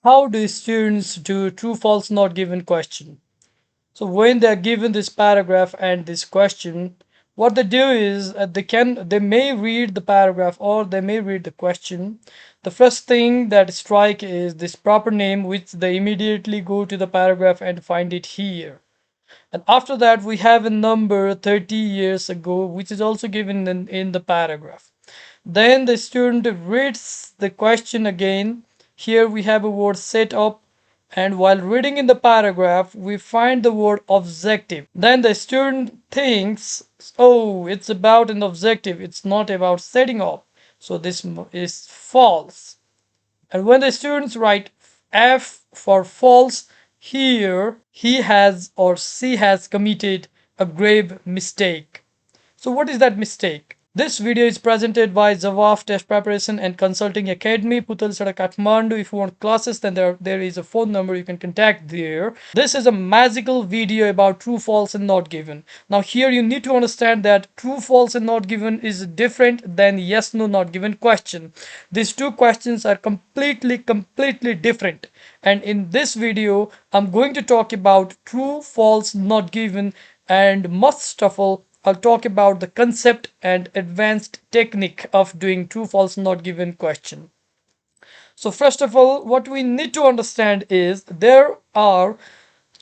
How do students do true false not given question? So when they are given this paragraph and this question, what they do is they may read the paragraph or they may read the question. The first thing that strike is this proper name, which they immediately go to the paragraph and find it here. And after that, we have a number 30 years ago, which is also given in the paragraph. Then the student reads the question again. Here we have a word set up, and while reading in the paragraph, we find the word objective. Then the student thinks, oh, it's about an objective, it's not about setting up. So this is false. And when the students write F for false, here he has or she has committed a grave mistake. So what is that mistake? This video is presented by Jawaaf Test Preparation and Consulting Academy, Putalsara, Kathmandu. If you want classes, then there is a phone number you can contact there. This is a magical video about true, false, and not given. Now here you need to understand that true, false, and not given is different than yes, no, not given question. These two questions are completely different. And in this video, I'm going to talk about true, false, not given, and most of all, I'll talk about the concept and advanced technique of doing true, false, not given question. So first of all, what we need to understand is there are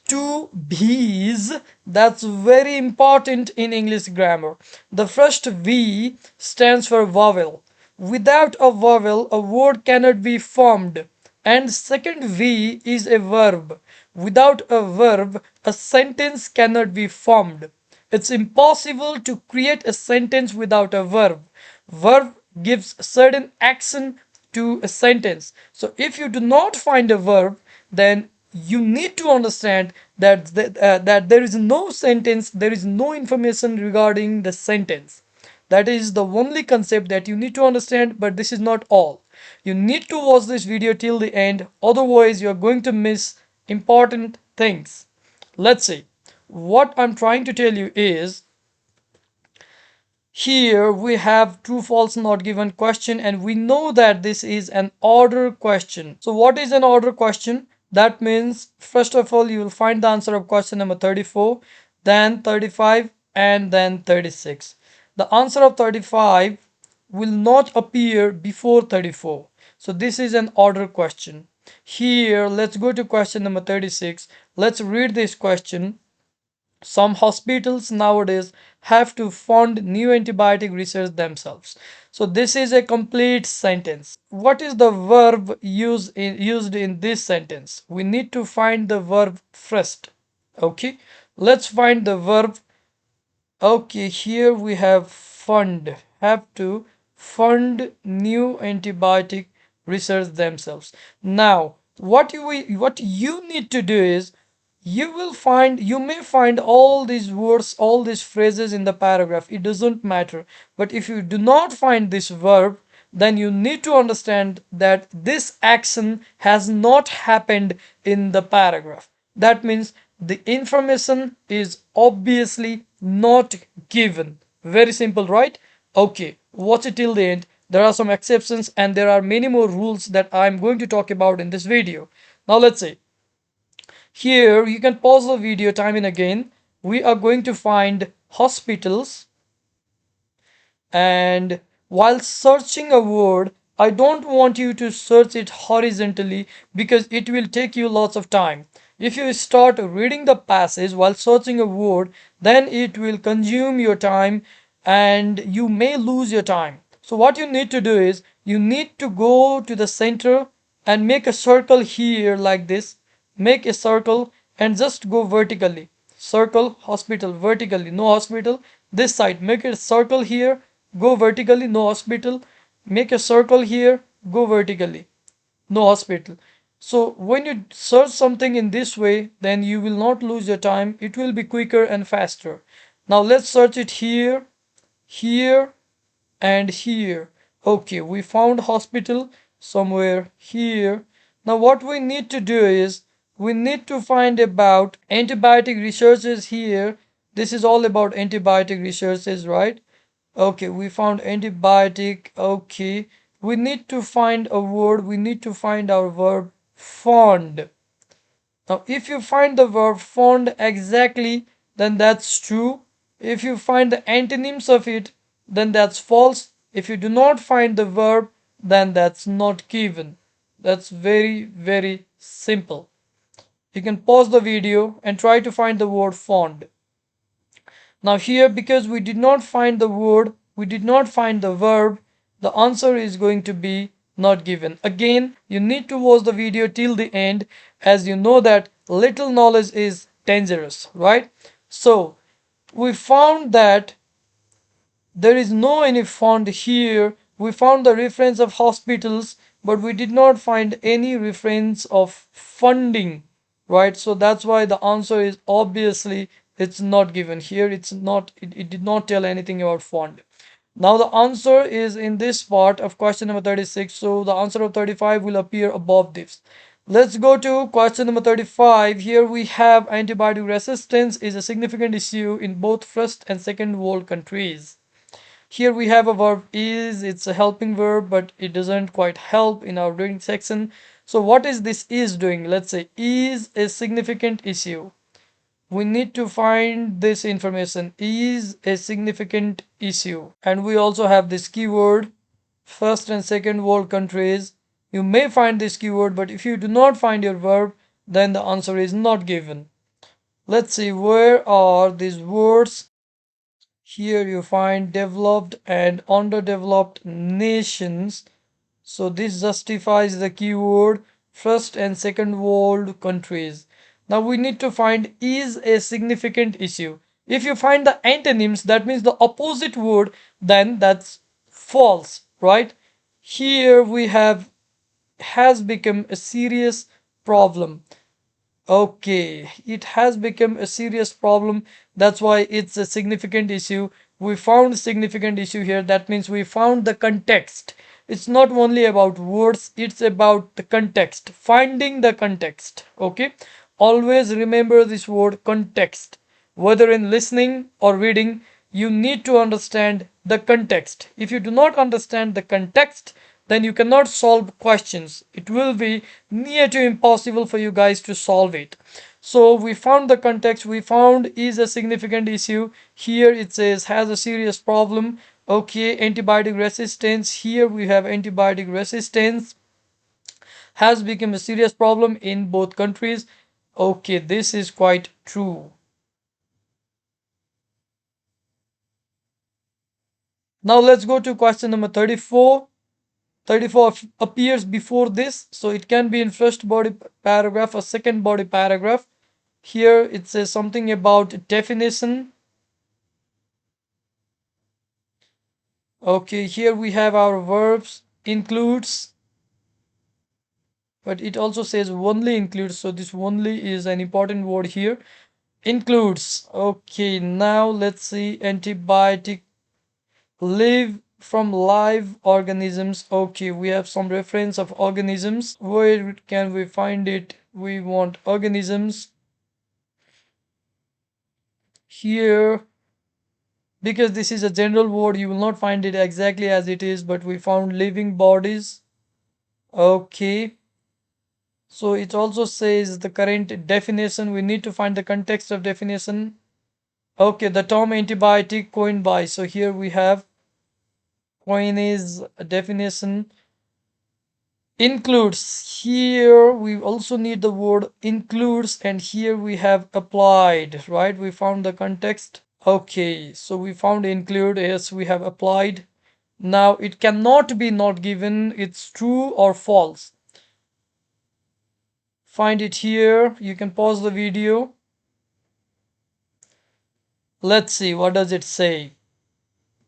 two V's. That's very important in English grammar. The first V stands for vowel. Without a vowel, a word cannot be formed. And second V is a verb. Without a verb, a sentence cannot be formed. It's impossible to create a sentence without a verb. Verb gives certain action to a sentence. So if you do not find a verb, then you need to understand that there is no sentence, there is no information regarding the sentence. That is the only concept that you need to understand, but this is not all. You need to watch this video till the end, otherwise you are going to miss important things. Let's see. What I'm trying to tell you is here we have true, false, not given question, and we know that this is an order question. So what is an order question? That means first of all you will find the answer of question number 34, then 35, and then 36. The answer of 35 will not appear before 34. So this is an order question. Here let's go to question number 36. Let's read this question. Some hospitals nowadays have to fund new antibiotic research themselves. So this is a complete sentence. What is the verb used in this sentence? We need to find the verb first. Okay, let's find the verb. Okay, here we have fund. Have to fund new antibiotic research themselves. Now, what you need to do is you may find all these words, all these phrases in the paragraph. It doesn't matter. But if you do not find this verb, then you need to understand that this action has not happened in the paragraph. That means the information is obviously not given. Very simple, right? Okay, watch it till the end. There are some exceptions and there are many more rules that I'm going to talk about in this video. Now let's see. Here you can pause the video time and again. We are going to find hospitals, and while searching a word, I don't want you to search it horizontally because it will take you lots of time. If you start reading the passage while searching a word, then it will consume your time and you may lose your time. So what you need to do is you need to go to the center and make a circle here like this. Make a circle and just go vertically. Circle hospital vertically, no hospital. This side, make a circle here, go vertically, no hospital. Make a circle here, go vertically, no hospital. So when you search something in this way, then you will not lose your time. It will be quicker and faster. Now let's search it here, here, and here. Okay, we found hospital somewhere here. Now what we need to do is we need to find about antibiotic researches here. This is all about antibiotic researches, right? Okay, we found antibiotic. Okay, we need to find a word, we need to find our verb fond. Now, if you find the verb fond exactly, then that's true. If you find the antonyms of it, then that's false. If you do not find the verb, then that's not given. That's very, very simple. You can pause the video and try to find the word fond. Now here, because we did not find the word, we did not find the verb, the answer is going to be not given. Again, you need to watch the video till the end, as you know that little knowledge is dangerous, right? So we found that there is no any fund here. We found the reference of hospitals, but we did not find any reference of funding, right? So that's why the answer is obviously it's not given here. It's not, it did not tell anything about fund. Now the answer is in this part of question number 36. So the answer of 35 will appear above this. Let's go to question number 35. Here we have antibiotic resistance is a significant issue in both first and second world countries. Here we have a verb is, it's a helping verb, but it doesn't quite help in our reading section. So what is this is doing? Let's say is a significant issue. We need to find this information. Is a significant issue. And we also have this keyword, first and second world countries. You may find this keyword, but if you do not find your verb, then the answer is not given. Let's see, where are these words? Here you find developed and underdeveloped nations. So this justifies the keyword first and second world countries. Now we need to find is a significant issue. If you find the antonyms, that means the opposite word, then that's false, right? Here we have has become a serious problem. Okay, it has become a serious problem. That's why it's a significant issue. We found a significant issue here. That means we found the context. It's not only about words, it's about the context. Finding the context. Okay, always remember this word context. Whether in listening or reading, you need to understand the context. If you do not understand the context, then you cannot solve questions. It will be near to impossible for you guys to solve it. So we found the context, we found is a significant issue. Here it says has a serious problem. Okay, antibiotic resistance. Here we have antibiotic resistance has become a serious problem in both countries. Okay, this is quite true. Now let's go to question number 34. 34 appears before this, so it can be in first body paragraph or second body paragraph. Here it says something about definition. Okay, here we have our verbs includes, but it also says only includes, so this only is an important word here. Includes. Okay, now let's see antibiotic live from live organisms. Okay, we have some reference of organisms. Where can we find it? We want organisms here. Because this is a general word, you will not find it exactly as it is, but we found living bodies. Okay, so it also says the current definition. We need to find the context of definition. Okay, the term antibiotic coined by, so here we have coin is a definition. Includes, here we also need the word includes, and here we have applied, right? We found the context. Okay, so we found include, yes, we have applied. Now it cannot be not given, it's true or false. Find it here, you can pause the video. Let's see, what does it say?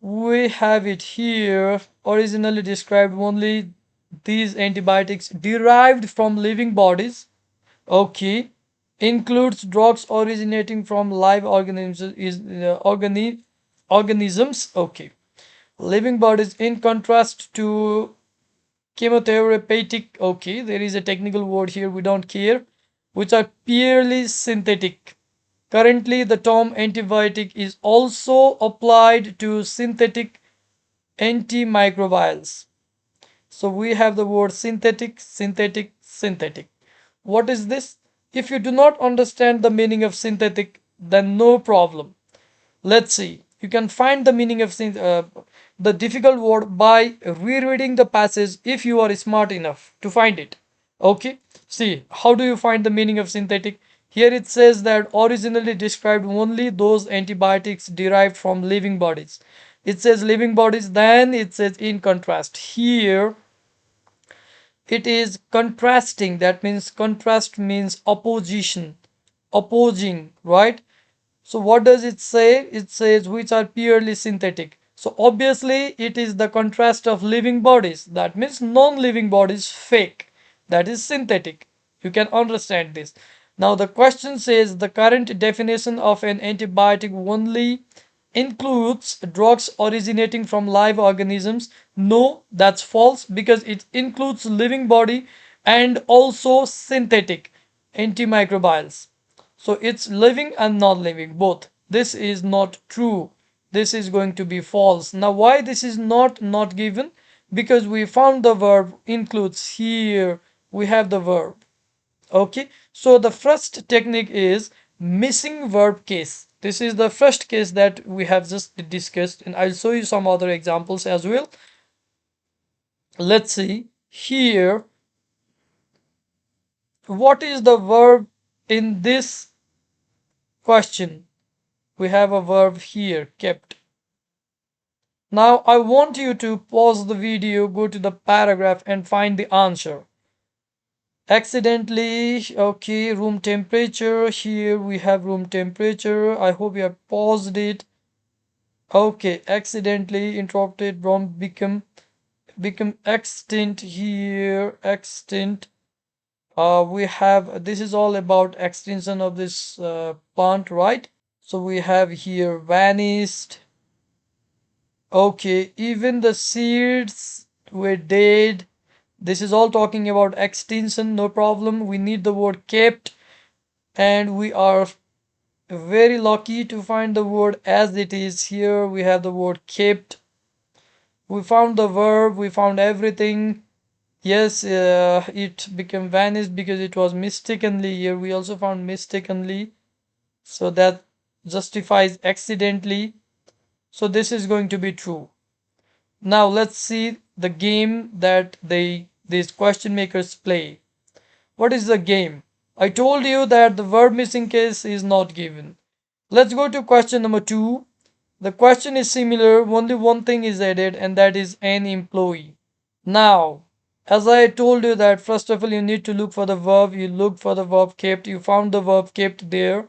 We have it here, originally described only these antibiotics derived from living bodies. Okay, includes drugs originating from live organisms organisms. Okay, living bodies in contrast to chemotherapeutic. Okay, there is a technical word here, we don't care, which are purely synthetic. Currently the term antibiotic is also applied to synthetic antimicrobials. So we have the word synthetic, synthetic, synthetic. What is this? If you do not understand the meaning of synthetic, then no problem. Let's see. You can find the meaning of the difficult word by rereading the passage if you are smart enough to find it. Okay. See, how do you find the meaning of synthetic? Here it says that originally described only those antibiotics derived from living bodies. It says living bodies, then it says in contrast. Here it is contrasting. That means contrast means opposition, opposing, right? So what does it say? It says which are purely synthetic. So obviously it is the contrast of living bodies. That means non-living bodies fake. That is synthetic. You can understand this. Now the question says the current definition of an antibiotic only includes drugs originating from live organisms. No, that's false because it includes living body and also synthetic antimicrobials. So it's living and non living both. This is not true. This is going to be false. Now why this is not given? Because we found the verb includes. Here we have the verb. Okay, so the first technique is missing verb case. This is the first case that we have just discussed, and I'll show you some other examples as well. Let's see here. What is the verb in this question? We have a verb here, kept. Now I want you to pause the video, go to the paragraph and find the answer. Accidentally, okay, room temperature. Here we have room temperature. I hope you have paused it. Okay, accidentally interrupted from become extinct. Here extinct. We have, this is all about extinction of this plant, right? So we have here vanished. Okay, even the seeds were dead. This is all talking about extinction, no problem. We need the word kept, and we are very lucky to find the word as it is. Here we have the word kept. We found the verb, we found everything. Yes, it became vanished because it was mistakenly. Here we also found mistakenly, so that justifies accidentally. So this is going to be true. Now let's see the game that these question makers play. What is the game? I told you that the verb missing case is not given. Let's go to question number 2. The question is similar, only one thing is added, and that is an employee. Now, as I told you that first of all you need to look for the verb, you look for the verb kept, you found the verb kept there.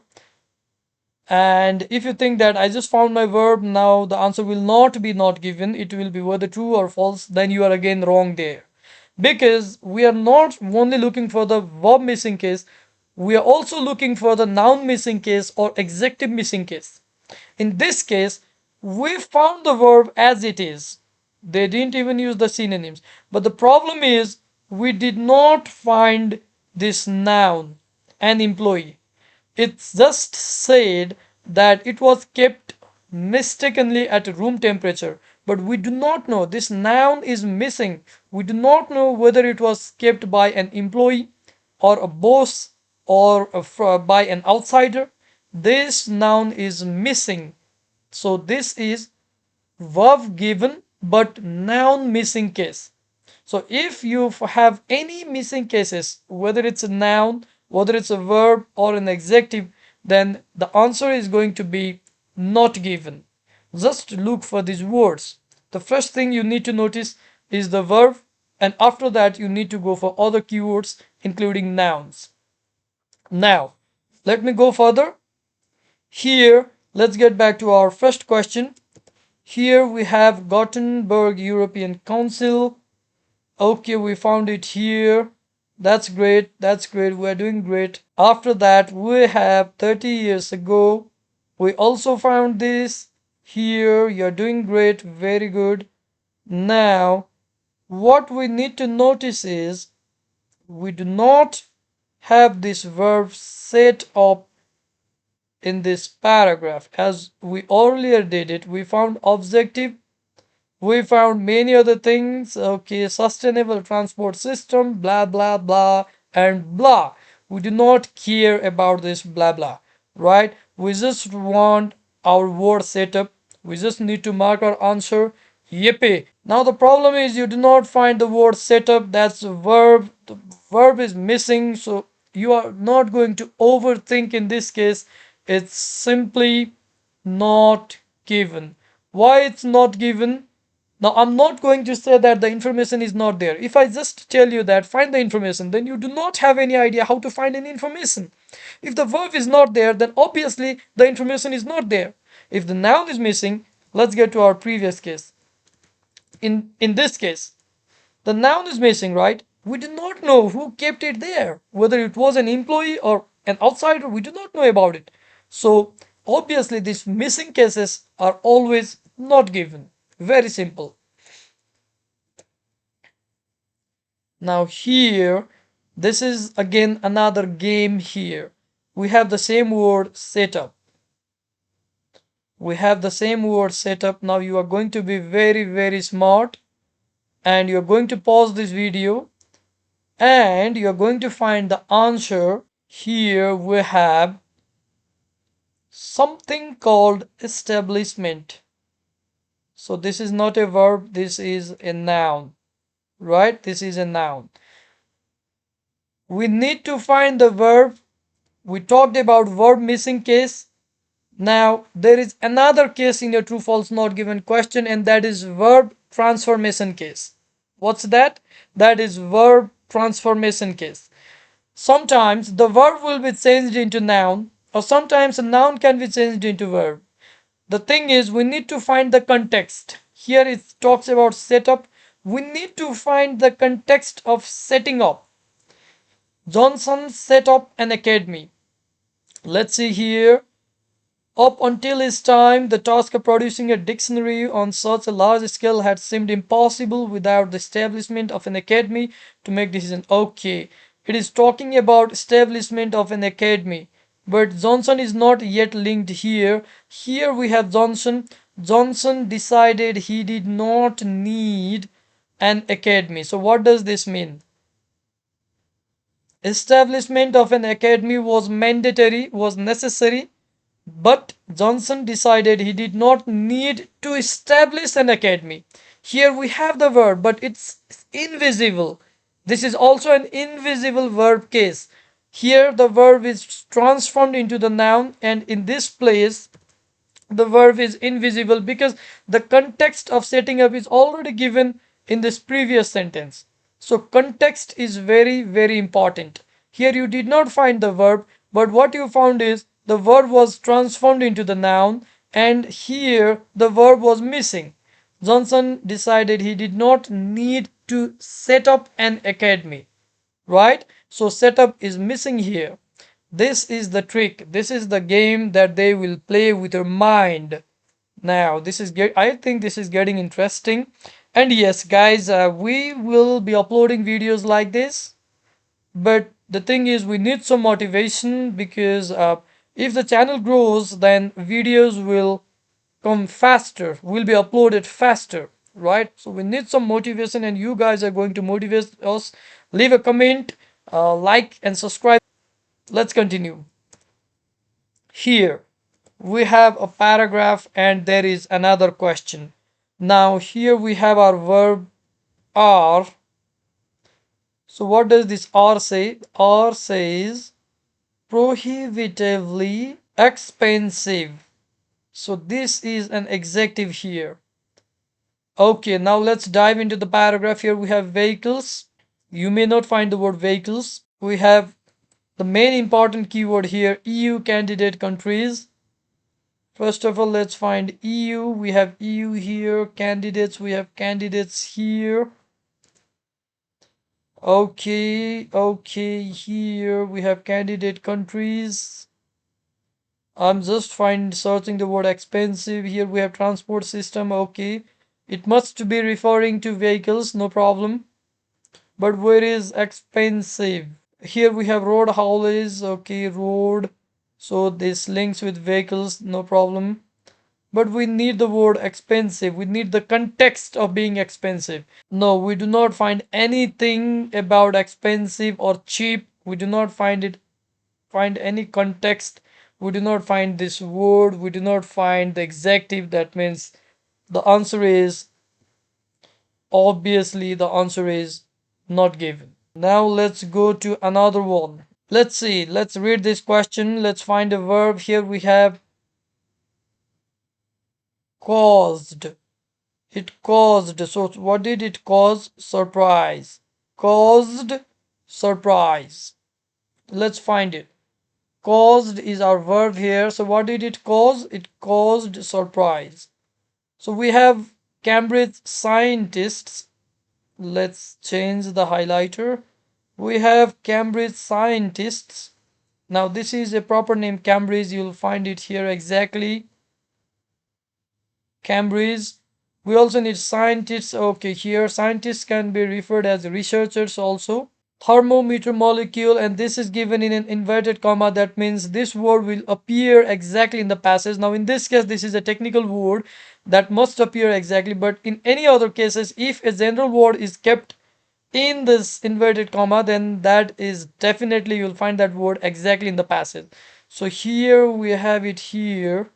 And if you think that I just found my verb, now the answer will not be not given, it will be whether true or false, then you are again wrong there. Because we are not only looking for the verb missing case, we are also looking for the noun missing case or adjective missing case. In this case, we found the verb as it is. They didn't even use the synonyms. But the problem is, we did not find this noun, an employee. It's just said that it was kept mistakenly at room temperature, but we do not know. This noun is missing. We do not know whether it was kept by an employee or a boss or by an outsider. This noun is missing. So this is verb given but noun missing case. So if you have any missing cases, whether it's a noun, whether it's a verb or an adjective, then the answer is going to be not given. Just look for these words. The first thing you need to notice is the verb, and after that you need to go for other keywords including nouns. Now, let me go further. Here, let's get back to our first question. Here we have Gothenburg European Council. Okay, we found it here. That's great. That's great. We're doing great. After that, we have 30 years ago. We also found this here. You're doing great. Very good. Now, what we need to notice is we do not have this verb set up in this paragraph as we earlier did it. We found objective, we found many other things. Okay, sustainable transport system, blah blah blah and blah. We do not care about this blah blah, right? We just want our word setup. We just need to mark our answer. Yippee. Now the problem is you do not find the word setup. That's a verb. The verb is missing, so you are not going to overthink in this case. It's simply not given. Why it's not given? Now, I'm not going to say that the information is not there. If I just tell you that find the information, then you do not have any idea how to find any information. If the verb is not there, then obviously the information is not there. If the noun is missing, let's get to our previous case. In this case, the noun is missing, right? We do not know who kept it there. Whether it was an employee or an outsider, we do not know about it. So, obviously, these missing cases are always not given. Very simple. Now here, this is again another game here. We have the same word setup. We have the same word setup. Now you are going to be very, very smart and you're going to pause this video and you're going to find the answer. Here we have something called establishment. So this is not a verb, this is a noun, right? This is a noun. We need to find the verb. We talked about verb missing case. Now there is another case in your true false not given question, and that is verb transformation case. What's that? That is verb transformation case. Sometimes the verb will be changed into noun, or sometimes a noun can be changed into verb. The thing is, we need to find the context. Here it talks about setup. We need to find the context of setting up. Johnson set up an academy. Let's see here. Up until his time, the task of producing a dictionary on such a large scale had seemed impossible without the establishment of an academy to make decisions. Okay, it is talking about establishment of an academy, but Johnson is not yet linked here. Here we have Johnson. Johnson decided he did not need an academy. So what does this mean? Establishment of an academy was mandatory, was necessary, but Johnson decided he did not need to establish an academy. Here we have the verb, but it's invisible. This is also an invisible verb case. Here the verb is transformed into the noun, and in this place the verb is invisible because the context of setting up is already given in this previous sentence. So context is very, very important. Here you did not find the verb, but what you found is the verb was transformed into the noun, and here the verb was missing. Johnson decided he did not need to set up an academy, right? So setup is missing here. This is the trick. This is the game that they will play with your mind. Now, I think this is getting interesting. And yes, guys, we will be uploading videos like this. But the thing is, we need some motivation because if the channel grows, then videos will come faster, will be uploaded faster, right? So we need some motivation, and you guys are going to motivate us. Leave a comment, like, and subscribe. Let's continue. Here we have a paragraph and there is another question. Now here we have our verb are. So what does this are say? Are says prohibitively expensive. So this is an adjective here. Okay, now let's dive into the paragraph. Here we have vehicles. You may not find the word vehicles. We have the main important keyword here, EU candidate countries. First of all, let's find EU. We have EU here. Candidates, we have candidates here. Okay, here we have candidate countries. I'm just searching the word expensive. Here we have transport system. Okay, it must be referring to vehicles, no problem. But where is expensive? Here we have road haulage. Okay, road. So this links with vehicles, no problem. But we need the word expensive. We need the context of being expensive. No, we do not find anything about expensive or cheap We do not find any context. We do not find this word. We do not find the exactive. That means the answer is obviously the answer is not given. Now let's go to another one. Let's see. Let's read this question. Let's find a verb. Here we have caused. It caused. So what did it cause? Surprise. Caused surprise. Let's find it. Caused is our verb here. So what did it cause? It caused surprise. So we have Cambridge scientists. Let's change the highlighter. We have Cambridge scientists. Now this is a proper name, Cambridge. You'll find it here exactly. Cambridge. We also need scientists. Okay, here scientists can be referred as researchers also. Thermometer molecule, and this is given in an inverted comma. That means this word will appear exactly in the passage. Now in this case, this is a technical word that must appear exactly, but in any other cases, if a general word is kept in this inverted comma, then that is definitely you'll find that word exactly in the passage. So here we have it here.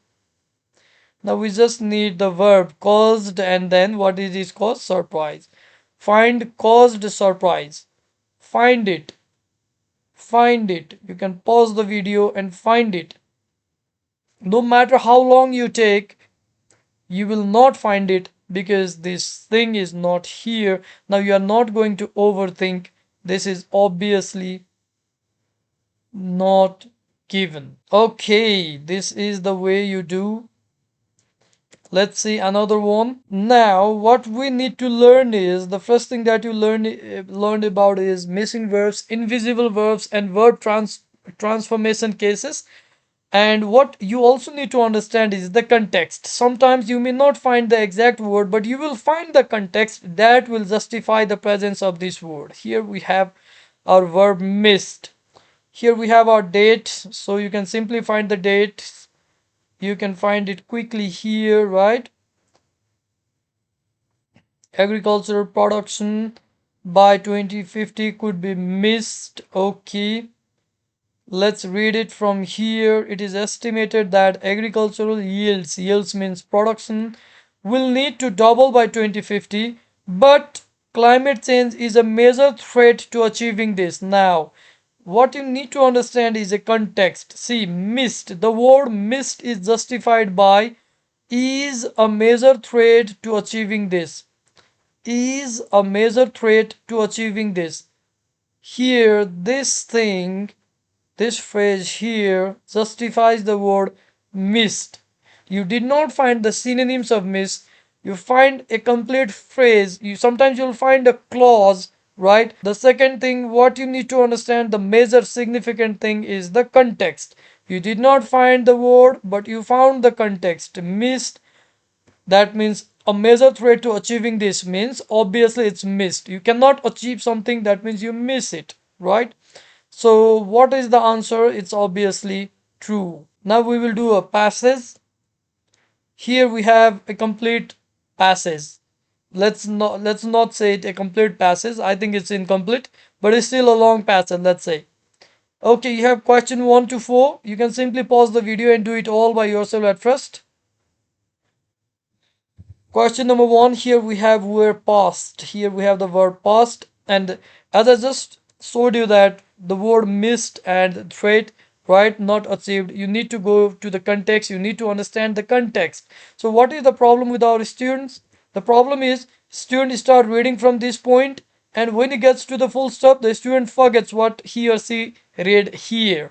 Now we just need the verb caused, and then what is this cause? Surprise. Find caused surprise. Find it. Find it. You can pause the video and find it. No matter how long you take, you will not find it because this thing is not here. Now you are not going to overthink. This is obviously not given. Okay, this is the way you do. Let's see another one. Now, what we need to learn is the first thing that you learned about is missing verbs, invisible verbs, and verb transformation cases. And what you also need to understand is the context. Sometimes you may not find the exact word, but you will find the context that will justify the presence of this word. Here we have our verb missed. Here we have our date, so you can simply find the date. You can find it quickly here, right? Agricultural production by 2050 could be missed. Okay, let's read it from here. It is estimated that agricultural yields means production, will need to double by 2050, but climate change is a major threat to achieving this. Now, what you need to understand is a context. See, missed. The word missed is justified by is a major threat to achieving this. Is a major threat to achieving this. Here, this thing, this phrase here justifies the word missed. You did not find the synonyms of miss. You find a complete phrase. Sometimes you'll find a clause, right? The second thing, what you need to understand, the major significant thing is the context. You did not find the word, but you found the context. Missed, that means a major threat to achieving this means obviously it's missed. You cannot achieve something, that means you miss it, right? So what is the answer? It's obviously true. Now we will do a passage. Here we have a complete passage. Let's not say it a complete passage. I think it's incomplete, but it's still a long passage, let's say. Okay, you have question 1 to 4. You can simply pause the video and do it all by yourself at first. Question number 1, here we have word past. Here we have the word past, and as I just showed you that the word missed and threat, right, not achieved, you need to go to the context. You need to understand the context. So what is the problem with our students? The problem is students start reading from this point, and when he gets to the full stop, the student forgets what he or she read here.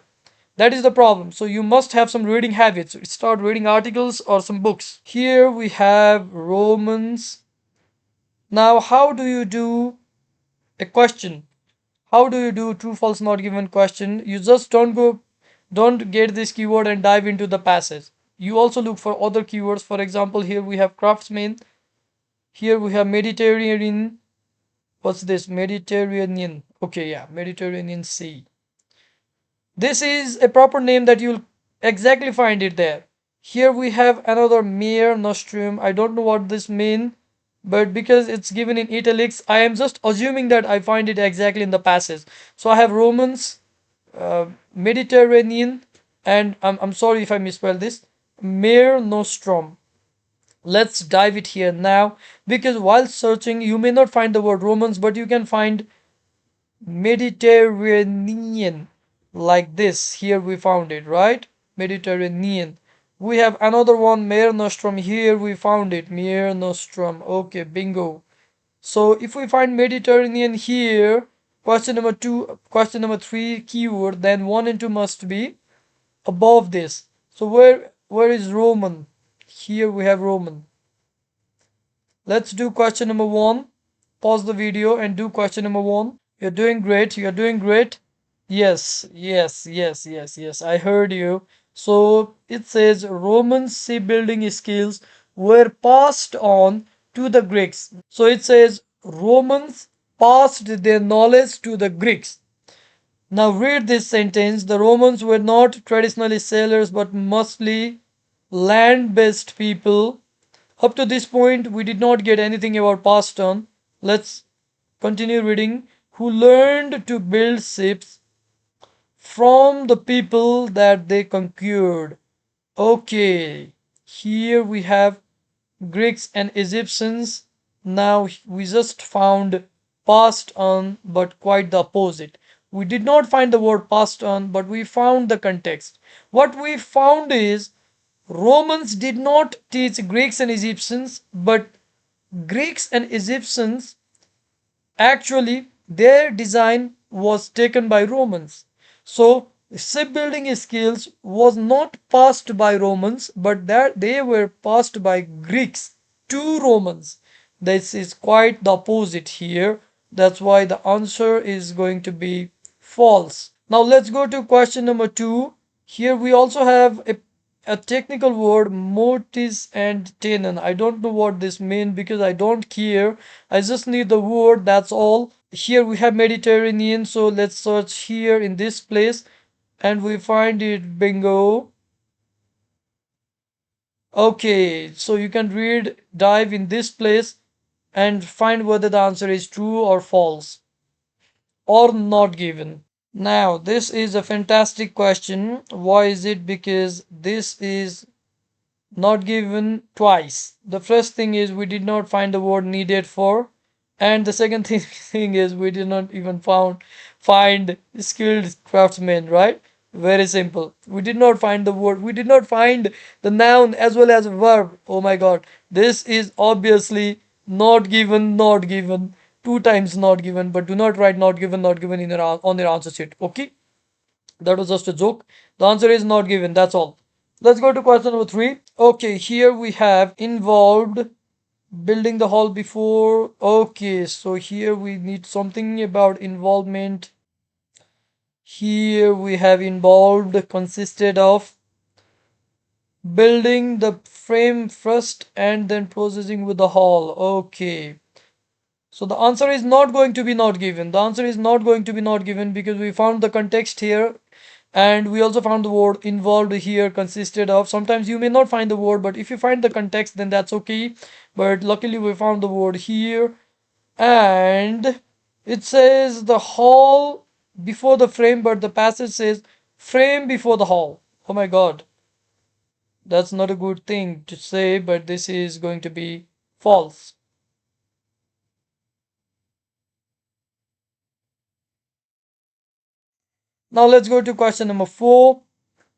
That is the problem. So you must have some reading habits. Start reading articles or some books. Here we have Romans. Now, how do you do a question? How do you do true, false, not given question? You just don't get this keyword and dive into the passage. You also look for other keywords. For example, here we have craftsman. Here we have Mediterranean. What's this? Mediterranean. Okay, yeah, Mediterranean Sea. This is a proper name that you'll exactly find it there. Here we have another Mare Nostrum. I don't know what this means, but because it's given in italics, I am just assuming that I find it exactly in the passage. So I have Romans. Mediterranean, and I'm sorry if I misspelled this, Mare Nostrum. Let's dive it here now, because while searching you may not find the word Romans, but you can find Mediterranean, like this. Here we found it, right? Mediterranean. We have another one, Mare Nostrum. Here we found it, Mare Nostrum. Okay, bingo. So if we find Mediterranean here, question number two, question number three keyword, then one and two must be above this. So where is Roman? Here we have Roman. Let's do question number one. Pause the video and do question number one. You're doing great. You're doing great. Yes, yes, yes, yes, yes. I heard you. So it says Roman shipbuilding skills were passed on to the Greeks. So it says Romans passed their knowledge to the Greeks. Now read this sentence. The Romans were not traditionally sailors but mostly land based people. Up to this point, we did not get anything about passed on. Let's continue reading. Who learned to build ships from the people that they conquered. Okay, here we have Greeks and Egyptians. Now we just found passed on, but quite the opposite. We did not find the word passed on, but we found the context. What we found is Romans did not teach Greeks and Egyptians, but Greeks and Egyptians, actually, their design was taken by Romans. So shipbuilding skills was not passed by Romans, but that they were passed by Greeks to Romans. This is quite the opposite here. That's why the answer is going to be false. Now let's go to question number two. Here we also have a technical word, mortis and tenon. I don't know what this means because I don't care. I just need the word, that's all. Here we have Mediterranean, so let's search here in this place and we find it, bingo. Okay, so you can read, dive in this place and find whether the answer is true or false or not given. Now, this is a fantastic question. Why is it? Because this is not given twice. The first thing is we did not find the word needed for, and the second thing is we did not even find skilled craftsmen, right? Very simple. We did not find the word, we did not find the noun as well as verb. Oh my god. This is obviously not given, not given. Two times not given, but do not write not given in your on your answer sheet. Okay? That was just a joke. The answer is not given. That's all. Let's go to question number three. Okay, here we have involved building the hall before. Okay, so here we need something about involvement. Here we have involved consisted of building the frame first and then processing with the hall. Okay. So the answer is not going to be not given. The answer is not going to be not given because we found the context here and we also found the word involved here consisted of. Sometimes you may not find the word, but if you find the context then that's okay. But luckily we found the word here, and it says the hall before the frame, but the passage says frame before the hall. Oh my god, that's not a good thing to say, but this is going to be false. Now let's go to question number four.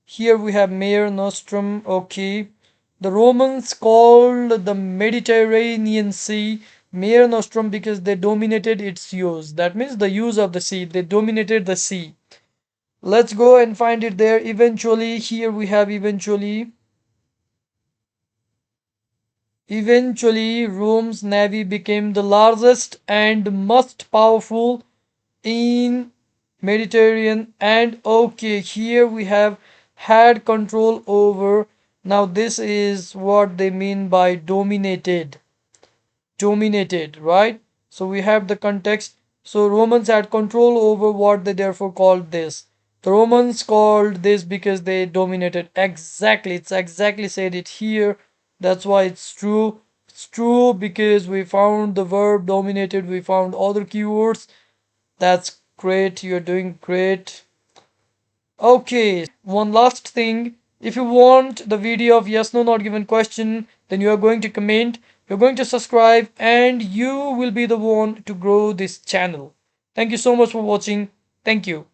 Here we have Mare Nostrum. Okay. The Romans called the Mediterranean Sea Mare Nostrum because they dominated its use. That means the use of the sea. They dominated the sea. Let's go and find it there. Eventually, here we have eventually. Eventually, Rome's navy became the largest and most powerful in Mediterranean. And okay, here we have had control over. Now this is what they mean by dominated. Dominated, right? So we have the context. So Romans had control over what they therefore called this. The Romans called this because they dominated. Exactly, it's exactly said it here. That's why it's true. It's true because we found the verb dominated, we found other keywords. That's great. You're doing great. Okay, one last thing. If you want the video of yes no not given question, then you are going to comment, you're going to subscribe, and you will be the one to grow this channel. Thank you so much for watching. Thank you.